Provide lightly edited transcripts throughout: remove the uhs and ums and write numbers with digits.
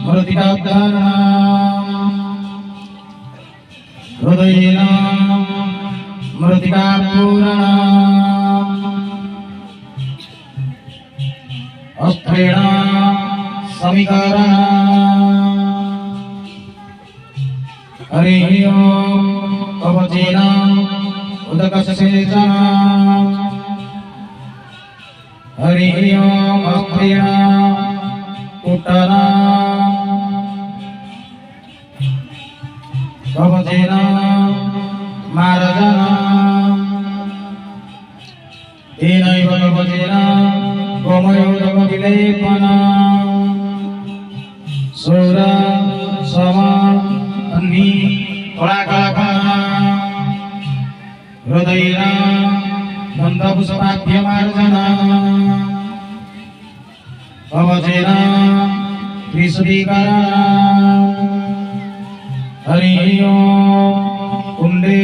मृतिकाब्दानां हृदयेनां मृतिकापूरणाम् अस्त्रेणां समीकरणाम् हरिः ओम् कवचेनाम् उदकसेचनाम् हरिः ओम् अस्त्रेणां कुट्टनाम् कवचेनां मार्जनाम् तेनैव कवचेनां गोमयोदकविलेपनाम् शूर सम अन्नी कलाकलापनाम् हृदयेनां गन्धपुष्पाभ्यमार्जनाम् कवचेनां त्रिशुद्धीकरणाम् हरिः ओम् कुण्डे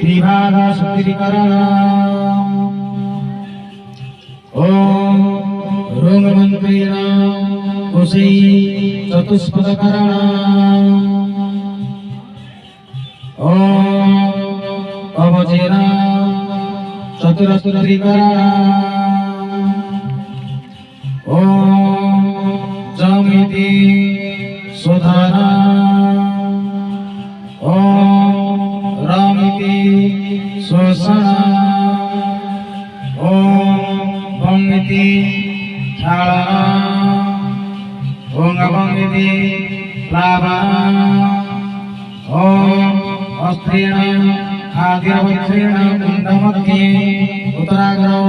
त्रिभागशुद्धीकरणाम् ॐ ऋङ्मन्त्रेणां कुशै चतुष्पदकरणाम् ॐ कवचेनां चतुरस्त्रीकरणाम् ॐ जमिति सुधानाम् ॐ रामिति स्वसनाम् ॐ भंगिति ख्यालनाम् ॐ अभंगिति प्लावनाम् ॐ अस्त्रेण आद्यवत्रेण कुण्डमध्ये उत्तराग्रौ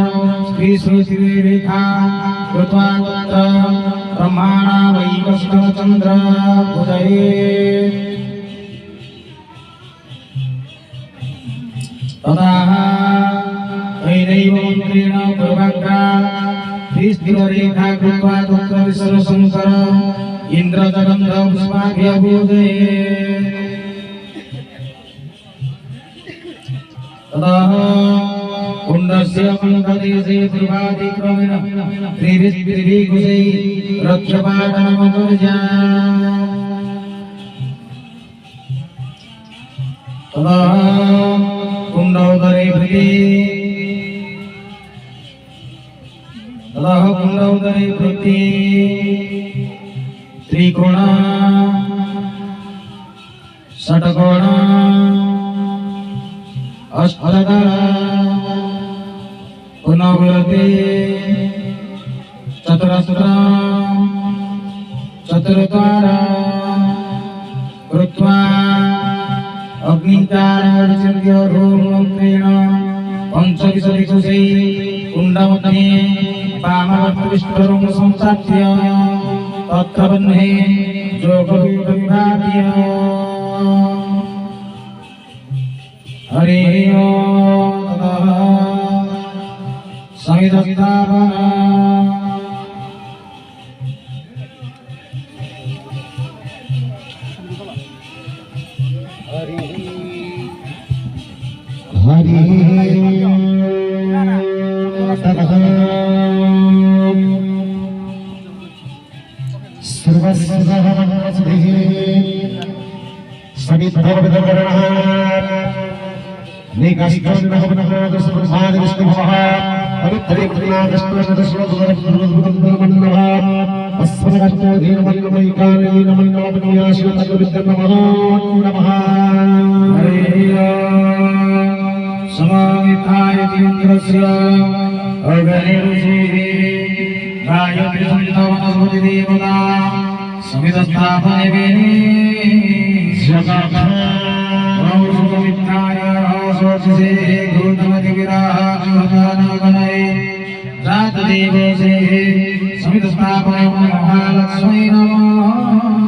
श्रीश्रीरेखा कृत्वा ब्रह्माणा वैवस्वतचन्द्र उदये तदा तैनैव मन्त्रेण पूर्वग्रा श्रीस्थिररेखा कृत्वा तत्र विसर्वशङ्कर इन्द्रजगन्ध पुष्पाभ्यभूदये तदा कुण्डस्य मण्डलेशे त्रिवादिक्रमेण त्रिभिः रक्षपाटनमनुजा तदा कुण्डोदरे भृति त्रिकोणा षट्कोणा अष्टदला पुनर्वृत्ति चतुरस्रा चतुर्द्वारा कृत्वा अग्निकारणमन्त्रेण पंचविंशतिकुशै कुण्डमध्ये वामविष्टरुं संस्थाप्य तत्र बन्धे जोगविभाव्य हरिः ओम् ततः समिधस्थापना महालक्ष्मी नमः।